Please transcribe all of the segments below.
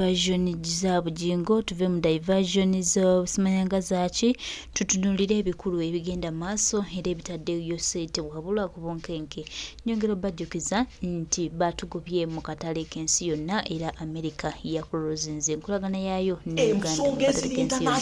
Diversion za bugingo tuve mu diversion zo simanyanga zaaki tutunulire ebikulu ebigenda maaso era ebitaddeyo ssente wabula kubonkenke. Nyongera bajjukiza nti batugobye mu katale k'ensi yonna era America yakulozinze enkolagana yaayo ne Uganda mu katale k'ensi yonna.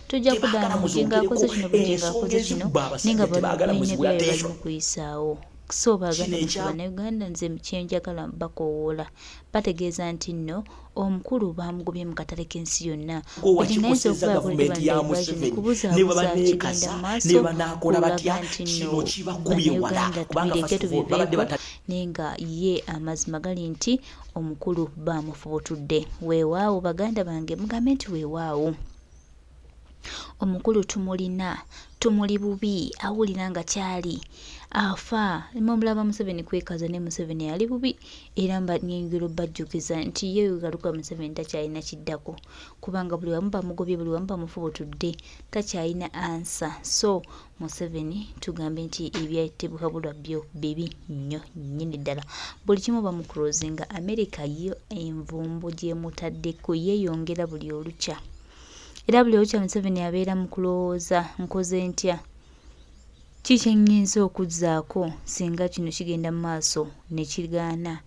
Tujja kuddamu bugingo akoze kino bugingo akoze kino ninga balina byayo bali mu kuyisaawo. So baganda Uganda nze kyenjagala bakowoola bategeeza nti nno omukulu bamugobye mu katale k'ensi yonna wakikoze gavumenti ya Museveni ne babanekasa ne banakola batya kino kibakubye wala kubanga nenga ye amazima gali nti omukulu bamufubutudde. Weewaawo baganda bange mugambe nti weewaawo omukulu tumuli bubi awulira nga kyali afa mumulaba Museveni kwekaza ne Museveni ali bubi era nyingiro bajjukiza nti ye galuka Museveni takyalina kiddako kubanga buli wamu bamugobye buli wamu bamufubutudde takyalina ansa. So Museveni tugambe nti ebyayitibwa byo bibi nnyo nnyini ddala buli kimu bamukulozinga. America yo envumbo gye mutaddeko yeeyongera buli olukya era buli olukya Museveni abeera mu kulowooza nkoze ntya kiki nnyinza okuzzaako singa kino kigenda mu maaso ne kigaana.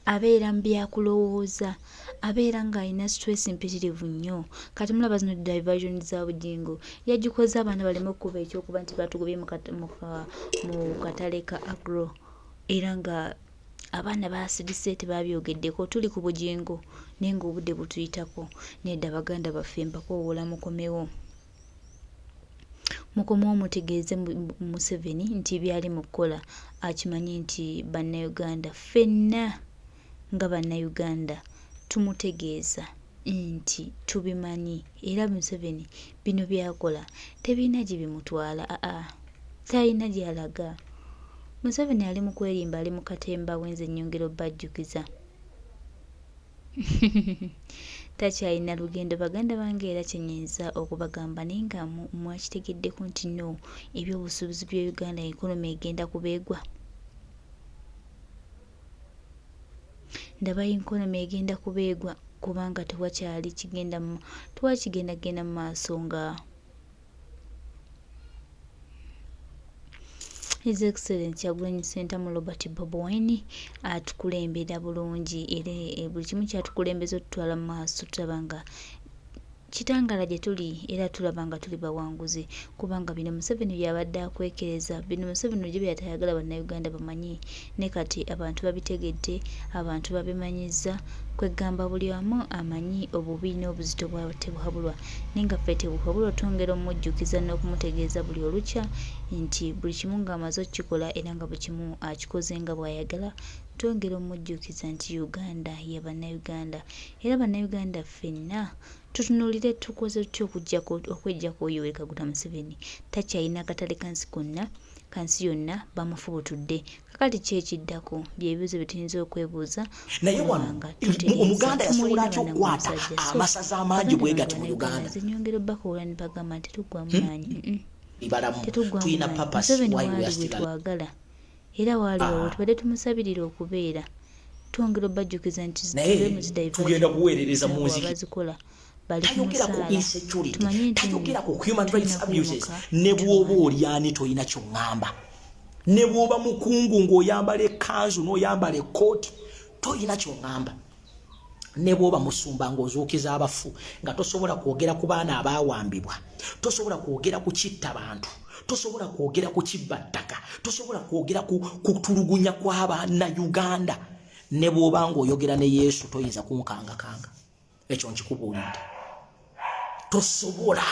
Abeera mu byakulowooza abeera ng'alina stress mpitirivu nnyo. Kati mulaba zino diversion za bugingo yagikoze abaana baleme okuba ekyokuba nti batugobye mu katale ka agro era nga abaana basirise tebabyogeddeko. Tuli ku bugingo naye ng'obudde butuyitako nedda baganda baffe mbakowoola mukomewo mutegeeze Museveni nti byali mu kukola akimanyi nti bannayuganda ffenna nga bannayuganda tumutegeeza nti tubimanyi era Museveni bino byakola tebirina gye bimutwala talina gy'alaga. Museveni ali mu kwerimba ali mu katemba wenze nnyongero bajjukiza takyalina lugendo baganda bange era kyenyinza okubagamba naye nga mwakitegeddeko nti no ebyobusuubuzi bya Uganda ekonomi egenda kubeegwa. Ndaba ekonomi egenda kubeegwa kubanga tewakigenda mu maaso nga His Excellency Yagulanyi Ssentamu Robert Bobi Wine atukulembera bulungi era buli kimu kyatukulembeza otutwala mu maaso tulaba nga kitangala gye tuli era tulaba nga tuli bawanguzi kubanga bino Museveni byabadde akwekereza bino Museveni gye byatayagala bannayuganda bamanyi ne kati abantu babitegedde abantu babimanyiza kwegamba buli wamu amanyi obubi n'obuzito bwabwe tebuhabulwa nenga ffe tebuhabulwa twongera omujjukiza n'okumutegeeza buli olukya nti buli kimu ng'amaze okukikola era nga buli kimu akikoze nga bw'ayagala twongera omujjukiza nti Uganda ya bannayuganda era bannayuganda ffenna tutunulire tukoze tutya okweggyako oyo Yoweri Kaguta Museveni takyalina katale kansi yonna bamufubutudde. Kakati kyekiddako byebibuzo bye tuyinza okwebuuza naye wano omuganda yasobola atya okukwata amasaza amangi bwe gatyo mu Uganda. Nyongera bakoola ne bagamba nti tetuggwa mu maanyi tuyina purpose why we are still twagala era waaliwo tubadde tumusabirira okubeera twongera bajjukiza nti tugenda kuweerereza muziki bazikola tayogera ku insecurity tayogera ku human rights abuses ne bw'oba olyani toyina ky'oŋŋamba ne bw'oba mukungu ng'oyambala ekkanzu n'oyambala ekkooti toyina ky'oŋŋamba ne bw'oba musumba ng'ozuukiza abafu nga tosobola kwogera ku baana abaawambibwa tosobola kwogera ku kitta bantu tosobola kwogera ku kibba ttaka tosobola kwogera ku kutulugunya kw'Abannayuganda ne bw'oba ng'oyogera ne Yesu toyinza kumukangakanga ekyo nkikubuulidde tosobola.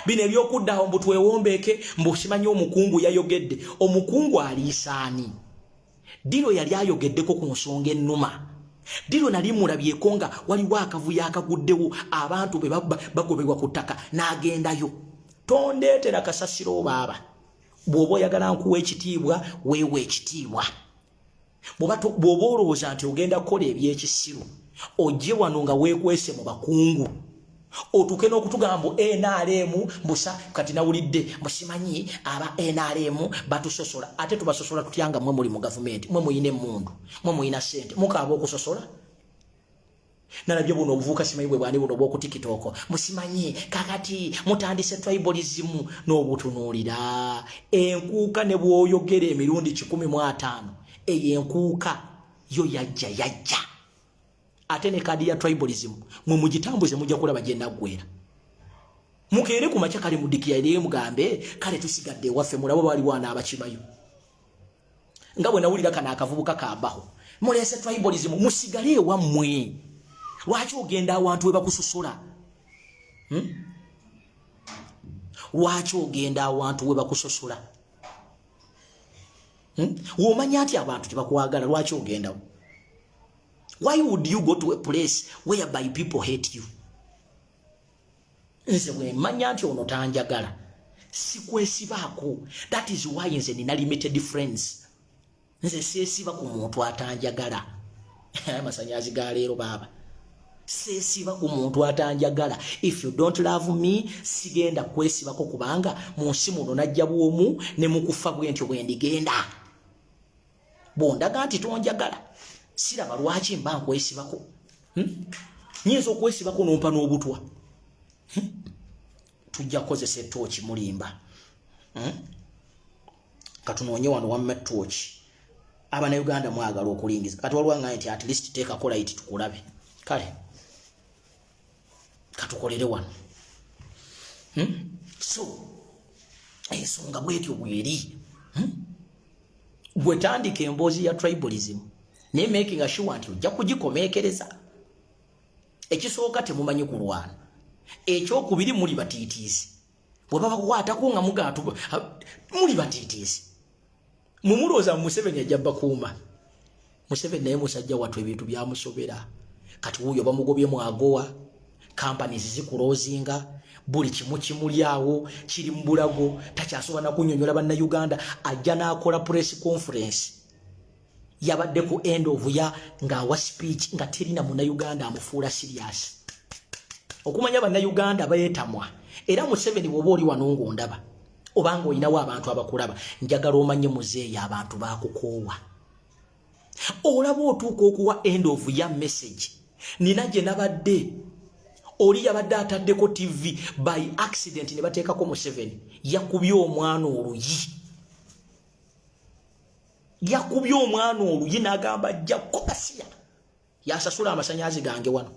Bino ebyokuddawo mbu twewombeeke mbu simanyi omukungu yayogedde. Omukungu aliisaani Diro yali ayogeddeko ku nsonga ennuma. Diro nali mulabyeko nga waliwo akavuyo akaguddewo abantu be bagobebwa ku ttaka n'agendayo. Tondeetera kasasiro baaba bw'oba oyagala nkuwa ekitiibwa weewa ekitiibwa. Bw'oba olowooza nti ogenda kukola ebyekisiru ojje wano nga weekwese mu bakungu otuke n'okutugambo NRM mbusa kati nawulidde musimanyi aba NRM batusosola ate tubasosola tutyanga mwe muli mu government mwe muyine emmundu mwe muyina sente mukaaba okusosola nalabye buno obuvuuka simanyi bwe bwani buno bw'oku TikTok musimanyi kakati mutandise tribalism n'obutunuulira enkuuka ne bw'oyogera emirundi 15 eyo enkuuka yo yajja ate ne kadi ya tribalism mwe mugitambuze mujja kulaba gye naggwera mukeere ku makya kali mudikiya eri mugambe kale tusigadde waffe mulabo bali wana abakimayo nga bwe nawulira kana akavubuka kabaho mulese tribalism musigale wammwe lwaki ogenda awantu we bakusosola lwaki ogenda awantu we bakusosola womanya nti abantu tebakwagala lwaki ogendawo why would you go to a place whereby people hate you nze bwe manya nti ono tanjagala sikwesibaako that is why nze nina limited friends nze seesiba ku muntu atanjagala amasanyazi ga leero baba seesiba ku muntu atanjagala if you don't love me sigenda kwesibako kubanga mu nsi muno najja bwomu ne mukufa bwentyo bwe ndigenda bondaga nti tonjagala siraba lwaki mba nkwesibako nyinza okwesibako nompa n'obutwa tujja kukozesa ettooki mulimba katunoonye wano wamma ettooki Abannayuganda mwagala okulingiza kati walwanga nti at least teekakola iti tukulabe kale katukolere wano so ensonga bwetyo bweri bwetandika emboozi ya tribalism ne making sure nti ojja kugikomeekereza ekisooka temumanyi kulwana ekyokubiri muli batiitiizi bwe baba kukwatako nga mugaatu muli batiitiizi mumulooza Museveni ajja bakuuma Museveni naye musajja wattu ebintu byamusobera kati wuuyo bamugobye mu Agoa companies zikuloozinga buli kimu kimulyawo kiri mu bulago takyasobola na kunnyonnyola bannayuganda ajja n'akola press conference yabadde ku end of ya ng'awa speech nga terina munnayuganda amufuula serious okumanya bannayuganda bayeetamwa era Museveni bw'oba oli wano ng'ondaba obanga olinawo abantu abakulaba njagala omanye muzeeyi abantu baakukoowa olaba otuuka okuwa end of ya message nina gye nabadde oli yabadde ataddeko TV by accident ne bateekako Museveni yakubye omwana oluyi n'agamba jja kokasiya yasasula amasanyazi gange wano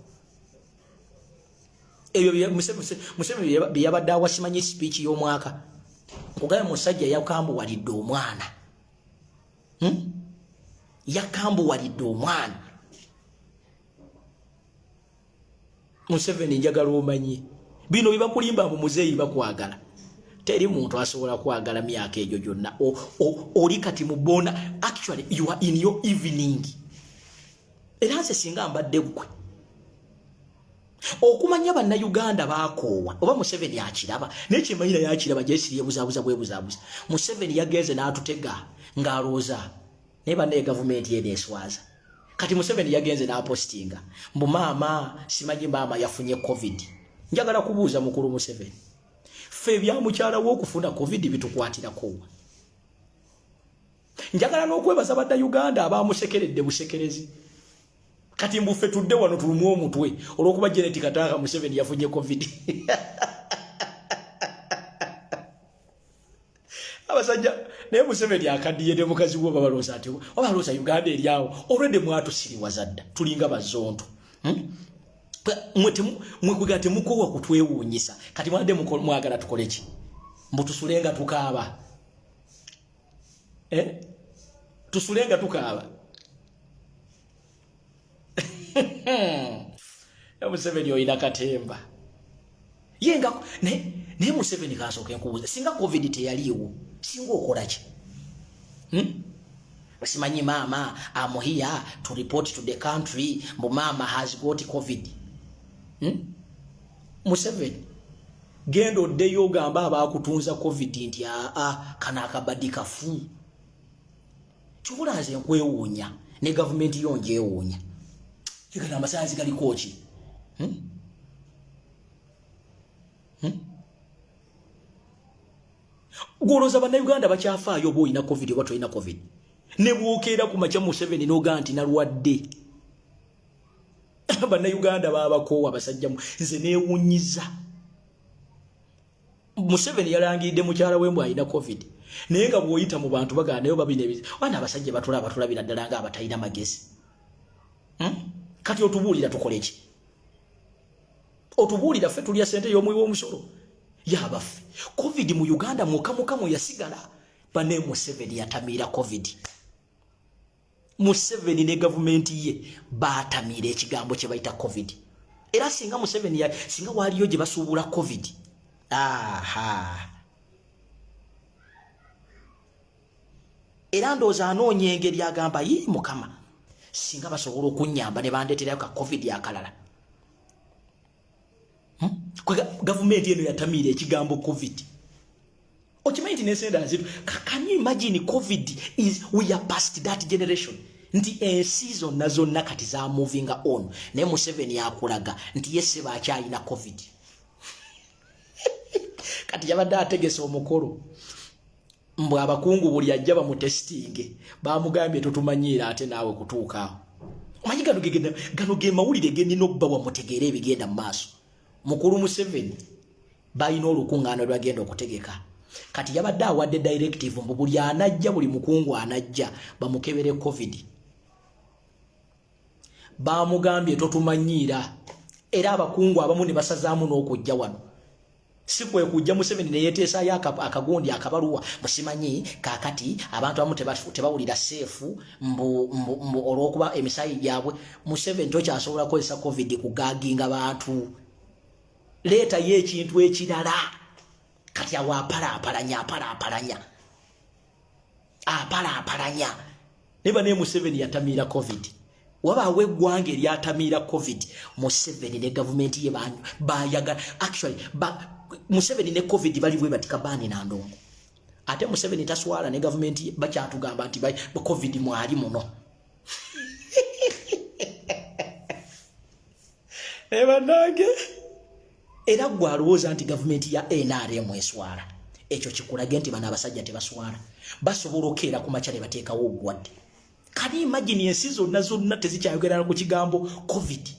ebyo Museveni bye yabadde awasimanyi speech y'omwaka kugaye musajja yakambuwalidde omwana Museveni njagala omanyi bino bibakulimba mu muzeeyi bakwagala teri muntu asobola kwagala myaka egyo gyonna oli kati mubona actually you are in your evening era nze singa mbadde gwe okumanya bannayuganda baakoowa oba Museveni akiraba n'ekimanyira yakiraba gyesiri ebuzaabuza bwebuzaabuza Museveni yagenze n'atutega ng'alooza naye bannaye gavumenti yeneeswaza kati Museveni yagenze n'apostinga mbu maama simanyi maama yafunye covid njagala kubuuza mukulu Museveni ffe byamukyala w'okufuna covid bitukwatirako njagala n'okwebaza bannayuganda abaamusekeredde busekerezi kati mbufe tudde wano tulumu omutwe olw'okuba Janet Katanga Museveni yafunye covid abasajja naye Museveni akaddiye ne mukazi we babalooza ati obalooza Uganda eryawo olwedde mwatusiriwaza dda tulinga bazonto mwekuga temukoowa kutwewuunyisa kati mwadde mwagala tukole ki mbu tusulenga tukaaba tusulenga tukaaba Museveni oyina katemba yenga naye Museveni kasooka enkubuuza singa covid teyaliiwo singa okola ki simanyi maama I'm here to report to the country mbu maama has got covid Museveni genda oddeyo ogamba abaakutunza covid nti kana akabadi kafu kibula nze nkwewuunya ne gavumenti yo ngyewuunya kigana amasanzi galiko ki Goloza bannayuganda bakyafaayo oba olina covid oba tolina covid. Ne bwokeera ku makya Museveni n'ogaa nti nalwadde. Bannayuganda baabakoowa basajja nze neewunyiza. Museveni yalangiridde mukyala we mbu alina covid. Naye nga bw'oyita mu bantu bagaa nayo babina wana abasajja batulabira ddala nga abatalina magezi. Kati otubuulira tukole ki? Otubuulira ffe tulya ssente y'omuwi w'omusolo. Yabaffe covid mu Uganda mukamukamu yasigala. Bane Museveni yatamiira covid. Museveni ne gavumenti ye baatamiira ekigambo kye bayita covid. Era singa Museveni singa waliyo gye basuubula covid. Aha. Era ndooza anoonya engeri agamba ye Mukama singa basobola okunnyamba ne bandeeterayo ka covid akalala. Gavumenti eno yatamiira ekigambo covid. Okimanyi nti n'ensenda nzitu. Can you imagine covid is we are past that generation. Nti ensi zonna kati za moving on. Naye Museveni yakulaga nti yese bakyalina covid. Kati yabadde ategese omukolo. Mbwe abakungu buli ajja bamutestinge. Bamugambye tutumanyiira ate naawe kutuuka. Omanyi gano ge mawulire genina obba wamutegeera ebigenda mu maaso. Mukulu Museveni balina olukungaana lwagenda okutegeka. Kati yabadde awadde directive mbu buli anajja buli mukungu anajja bamukebere covid. Bamugambye totumanyiira era abakungu abamu ne basazaamu n'okujja wano. Sikwe kujja Museveni ne yeteesaayo akagundi akabaluwa musimanyi kakati abantu abamu tebawulira seefu mbu olw'okuba emisaayi gyabwe. Museveni tokyasobola kukozesa covid kugaginga bantu. Leeta ye ekintu ekirala. Kati awo apalapalanya. Neba ne Museveni yatamiira covid. Wabaawo eggwanga eryatamiira covid. Museveni ne gavumenti ye bayaga. Actually, Museveni ne covid bali bwe batika bani na ndongo. Ate Museveni taswala ne gavumenti bakyatugamba nti covid mwali muno. Ebanage. Era gwe alowooza nti gavumenti ya NRM eswala. Ekyo kikulaga nti bano abasajja tebaswala. Basobola okeera ku makya ne bateekawo obulwadde. Kani imagine ensi zonna tezikyayogerana ku kigambo covid.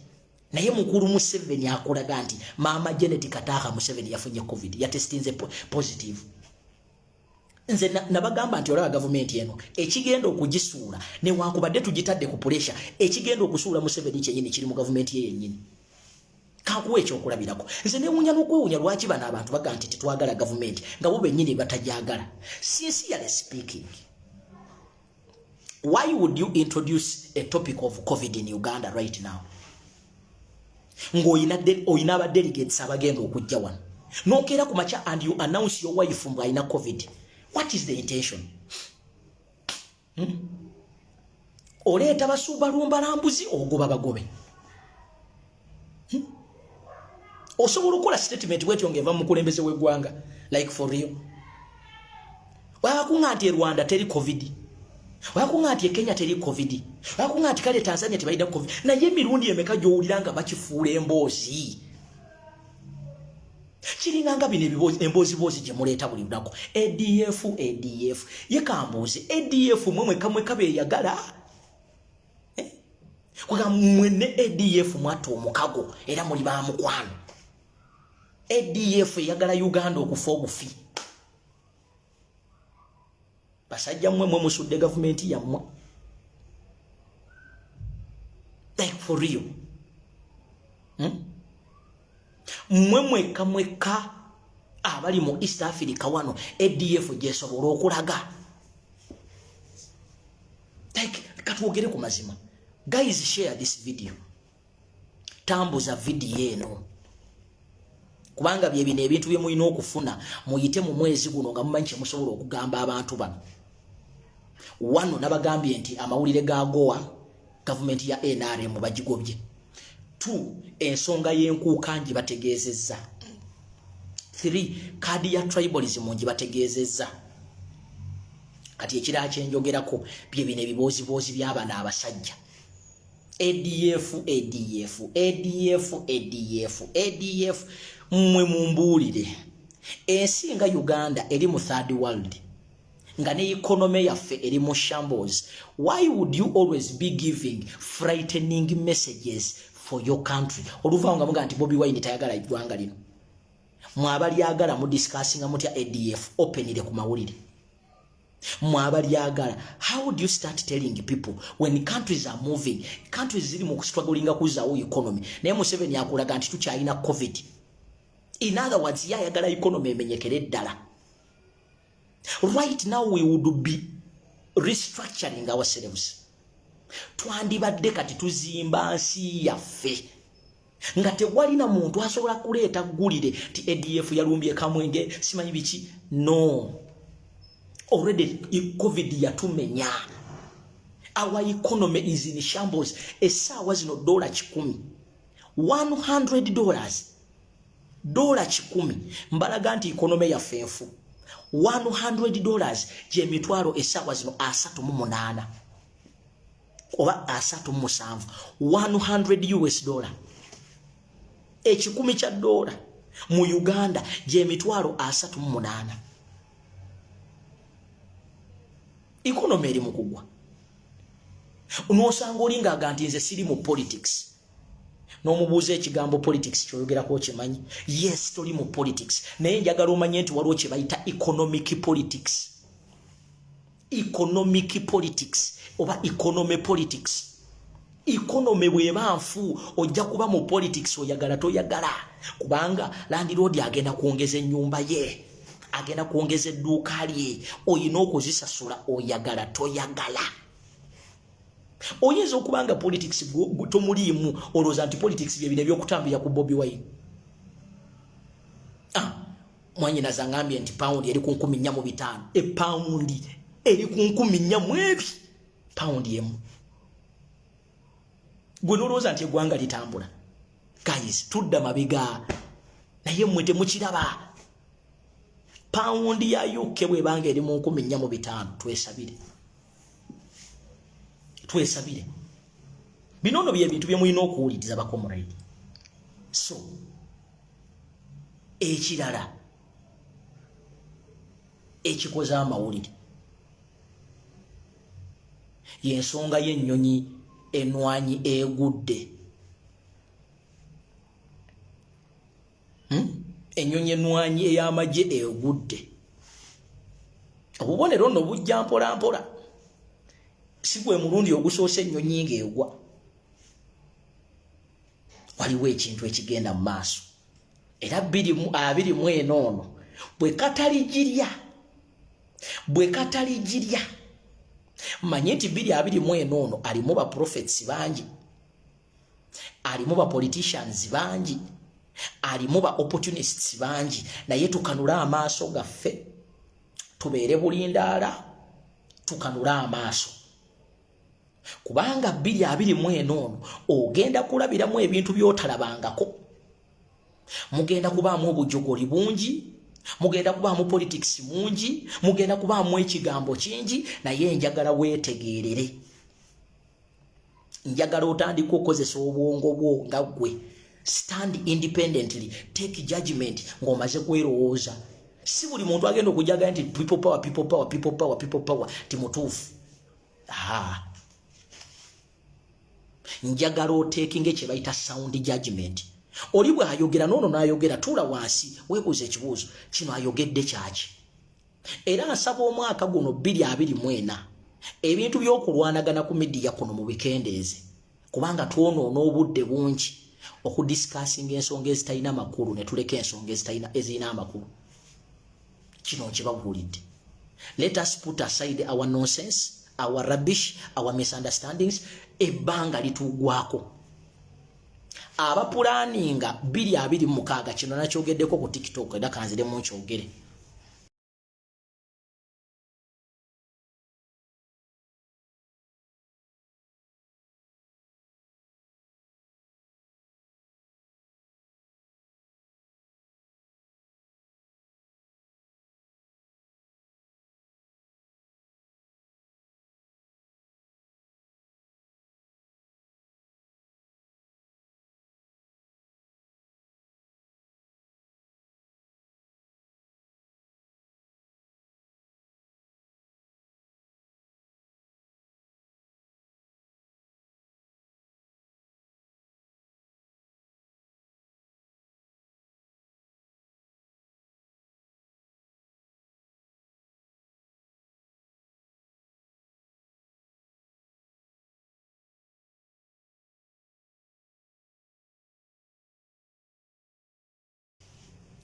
Naye mukulu Museveni akulaga nti Maama Janet Kataha Museveni yafunye covid. Yatestinze positive. Nze nabagamba nti olaba gavumenti eno ekigenda okugisuula ne wankubadde tugitadde ku pressure ekigenda okusuula Museveni kyennyini kiri mu gavumenti ye yennyini. Kakuwe ekyokulabirako. Nze newunya n'okwewunya lwaki bano abantu baga nti tetwagala gavumenti nga bo bennyini batajagala. Sincerely speaking, why would you introduce a topic of COVID in Uganda right now? Ng'oyina abadelegates abagenda okujja wano. N'okeera ku makya and you announce your wife mbu alina COVID. What is the intention? Oleeta basuubalumba lambuzi ogoba bagobe. Osobola okukola statement bwetyo ng'eva mu mukulembeze w'eggwanga like for real. Wakunga nti Rwanda teri COVID. Wakunga nti Kenya teri COVID. Wakunga nti kale Tanzania tebalina COVID. Naye emirundi emeka gy'owulira nga bakifuula emboozi. Kiringanga bino emboozi gye muleeta buli lunaku. ADF. Ye kambuuzi ADF mweka beeyagala. Kwaga mwene ADF mwata omukago era muli ba mukwano. ADF yagala Uganda okufa obufi. Basajja mmwe musudde gavumenti yammwe. Like for real. Mweka abali mu East Africa wano ADF gyesobola okulaga. Like katwogere ku mazima. Guys, share this video. Tambuza video eno. Kubanga bye bino ebintu bye muyina okufuna muyite mu mwezi guno nga mumanyi kye musobola okugamba abantu bano. Wano nabagambye nti amawulire ga Agoa gavumenti ya NRM bagigobye. 2 ensonga y'enkuuka ngi bategeezezza. 3 kadi ya tribalism ngi bategeezezza. Kati ekira kyenjogerako bye bino ebiboozi by'abana abasajja. ADF mwe mumbuulire ensi nga Uganda eri mu third world nga ne economy yaffe eri mu shambles. Why would you always be giving frightening messages for your country? Oluvanga muga nti Bobi Wine tayagala igwanga lino. Mwabali yagala mu discussing mutya ADF openire ku mawulire. Mwabali yagala. How would you start telling people when countries are moving, countries ziri mu struggling kuzawo economy. Naye Museveni yakulaga nti tukyalina COVID. In other words, yagala economy emenyekere ddala. Right now we would be restructuring ourselves. Twandibadde kati tuzimba nsi yaffe. Nga tewalina muntu asobola kuleeta gulire ti ADF yalumbye Kamwenge simanyi biki. No. Already COVID yatumenya. Our economy is in shambles. Essaawa zino $10. $100. $10. Mbalaga nti economy yaffe enfu. $100 je mitwalo essaawa zino 38 oba 37. $100. Ekikumi kya dola mu Uganda je mitwalo 38. Economy eri mukugwa. Unosanga olinga aganti nze siri mu politics. Nomubuuza ekigambo politics kyoyogerako kimanyi. Yes, toli mu politics. Naye njagala omanye nti waliwo kye bayita economic politics. Economic politics oba economy politics. Economy bweba nfu ojja kuba mu politics oyagala toyagala. Kubanga landlord agenda kuongeza ennyumba ye. Agenda kuongeza edduuka lye. Oyina okuzisasula oyagala toyagala. Oyinza okubanga politics tomuliimu olowooza nti politics bye bino ebyokutambulira ku Bobi Wine. Mwanyina zangambye nti pound eri ku 14,500. Pound eri ku 14,200. Pound emu. Gwe nolowooza nti eggwanga litambula. Guys, tudda mabega. Naye mmwe temukiraba. Pound ya UK bwebanga eri mu 14,500. Twesabire. Twesabire. Binono bye bintu bye mulina okuwuliriza bakomrade. So ekirala ekikoza amawulire yensonga y'ennyonyi enwanyi egudde. Ennyonyi enwanyi ey'amagye egudde. Obubonero nno bujja mpola mpola. Si gwe mulundi ogusoose ennyonyi ng'egwa. Waliwo ekintu ekigenda mu maaso. Era 2024 bwe kataligirya manye nti 2024 alimu ba prophets bangi, alimu ba politicians bangi, alimu ba opportunists bangi. Naye tukanula amaaso gaffe tubeere bulindaala, tukanula amaaso. Kubanga 2024 ogenda kulabiramu ebintu byotalabangako. Mugenda kubaamu obujogoli bungi, mugenda kubaamu politics mungi, mugenda kubaamu ekigambo kingi. Naye njagala weetegeerere. Njagala otandika okozesa obwongo bwo nga gwe. Stand independently, take judgment ng'omaze kwerowooza. Si buli muntu agenda okujaga nti people power, people power, people power, people power timutuufu. Njagala otekinga kye bayita sound judgment. Oli bwe ayogera nono n'ayogera tuula wansi weebuuza ekibuuzo kino ayogedde kyaki. Era nsaba omwaka guno 2024 ebintu by'okulwanagana ku midiya kuno mu bikendeeze. Kubanga twonoona obudde bungi okudiscussing ensonga ezitalina makulu ne tuleka ensonga ezirina amakulu. Kino kibabuulidde. Let us put aside our nonsense, our rubbish, our misunderstandings. Ebbanga litugwako. Abapulaninga 2026 kino nakyogeddeko ku TikTok era kanziremu nkyogere.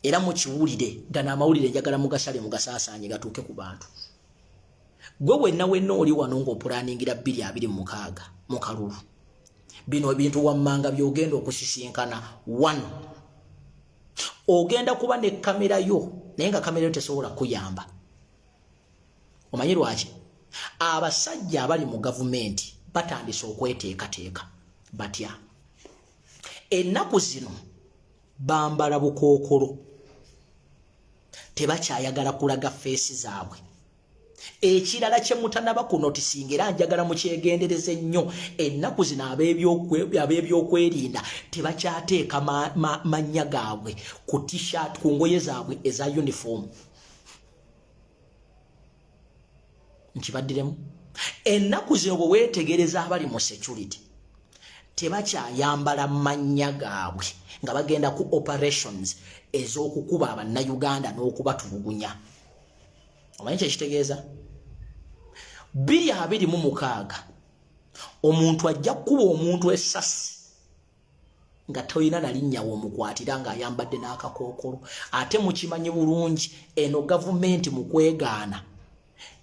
era mukiwulire gana amawulire njagala mugasale mugasaasaanye gatuuke ku bantu. Gwe wenna oli wano ng'opulaningira 2026 mu kalulu. Bino ebintu wammanga by'ogenda okusisinkana. 1, ogenda kuba ne kamera yo naye nga kamera yo tesobola kuyamba. Omanyi lwaki? Abasajja abali mu gavumenti batandise okweteekateeka batya. Ennaku zino bambala bukookolo, tebakyayagala kulaga feesi zaabwe. Ekirala kye mutanaba kunotisinga era njagala mukyegendereze nnyo, ennaku zino ab'ebyokwerinda tebakyateeka mannya gaabwe ku t-shirt, ku ngoye zaabwe eza uniform. Nkibaddiremu. Ennaku zino bwe weetegereza abali mu security tebakyayambala mannya gaabwe nga bagenda ku operations ez'okukuba Abannayuganda n'okubatulugunya. Omanyi kyekitegeeza? 2026 omuntu ajja kukuba omuntu essasi nga toyina na linnya w'omukwatira ng'ayambadde n'akakookolo. Ate mukimanyi bulungi eno gavumenti mu kwegaana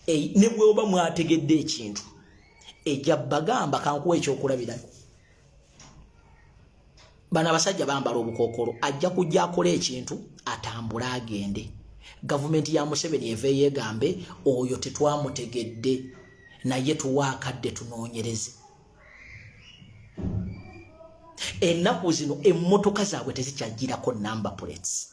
ne bw'oba mwategedde ekintu ejja bagamba kankuwa ekyokulabirayo. Bano abasajja bambala obukookolo, ajja kujja akola ekintu atambule agende. Gavumenti ya Museveni eve yeegambe oyo tetwamutegedde naye tuwaakadde tunoonyereze. Ennaku zino emmotoka zaabwe tezikyagirako number plates.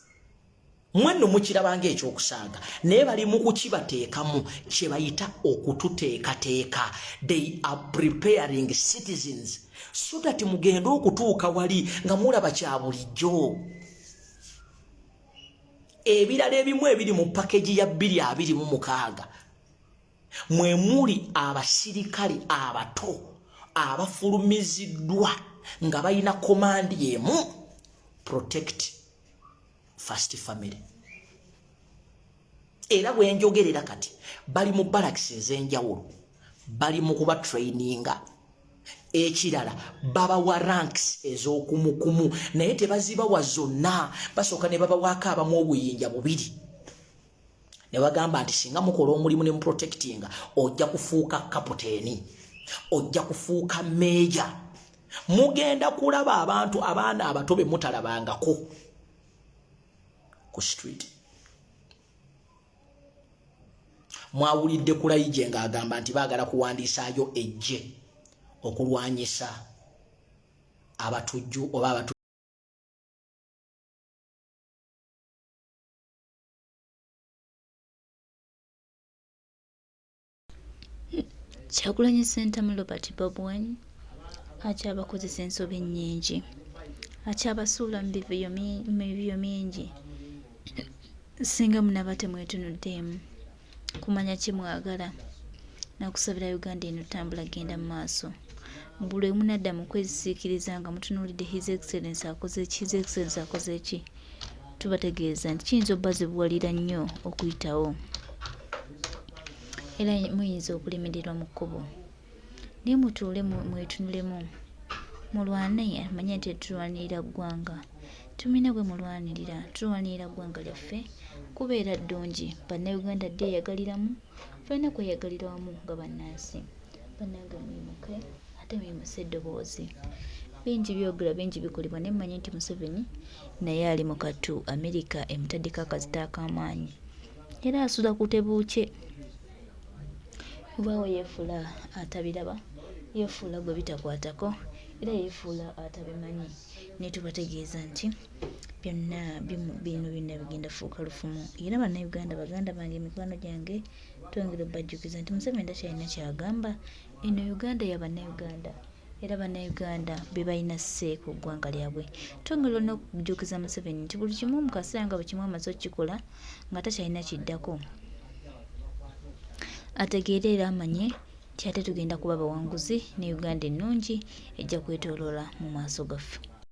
Mwenno mukirabanga ekyokusaaga naye bali mu kukibateekamu kye bayita okututeekateeka. They are preparing citizens so that mugenda okutuuka wali nga mulaba kya bulijjo. Ebirala ebimu ebiri mu pakeji ya 2026 mwe muli abasirikale abato abafulumiziddwa nga balina komandi emu, protect first family. Era bwe njogerera kati bali mu barracks ez'enjawulo, bali mu kuba traininga. Ekirala babawa ranks ez'okumukumu naye tebazibawa zonna, basooka ne babawaako abamu obuyinja 2 ne bagamba nti singa mukola omulimu ne muprotectinga ojja kufuuka kapiteeni, ojja kufuuka meeja. Mugenda kulaba abantu abaana abato be mutalabangako ku street. Mwawulidde kulayije ng'agamba nti baagala kuwandiisaayo ejje okulwanyisa abatujju oba abatu. Kyagulanyi Ssentamu Robert Babwany akyabakozesa ensobi ennyingi, akyabasuula mu bivuyo mingi. Singa munaba temwetunuddeemu kumanya kye mwagala nakusabira Uganda eno tambula genda mu maaso. Buli munadda mu kwezisiikiriza nga mutunuulidde His Excellency akoze ki, tubategeeza nti kiyinza obbazibuwalira nnyo okuyitawo era muyinza okulemererwa mu kkubo. Naye mutuule mwetunulemu, mulwane, amanye nti tulwanirira ggwanga. Tumina gwe mulwanirira, tulwanirira ggwanga lyaffe kubeera ddungi. Bannayuganda ddi eyagaliramu, tulina kweyagalira wamu nga bannansi. Bannange mwimuke ate mwimuse eddoboozi. Bingi byogera, bingi bikolebwa, naye mmanyi nti Museveni naye ali mu kattu. Amerika emutaddeko akazita ak'amaanyi era asula ku tebuukye. Obaawo yeefuula atabiraba, yeefuula gwe bitakwatako era yeefuula atabimanyi. Naye tubategeeza nti byonna bigenda fuuka lufumu. Era Bannayuganda, baganda bange, mikwano gyange, twongera obbajjukiza nti Museveni takyalina kyagamba. Eno Uganda ya Bannayuganda era Bannayuganda be balina sse ku ggwanga lyabwe. Twongera n'okujjukiza Museveni nti buli kimu mu kaseera nga bwe kimu amaze okukikola nga takyalina kiddako. Ategeere era amanye nti ate tugenda kuba bawanguzi ne Uganda ennungi ejja kwetooloola mu maaso gaffe.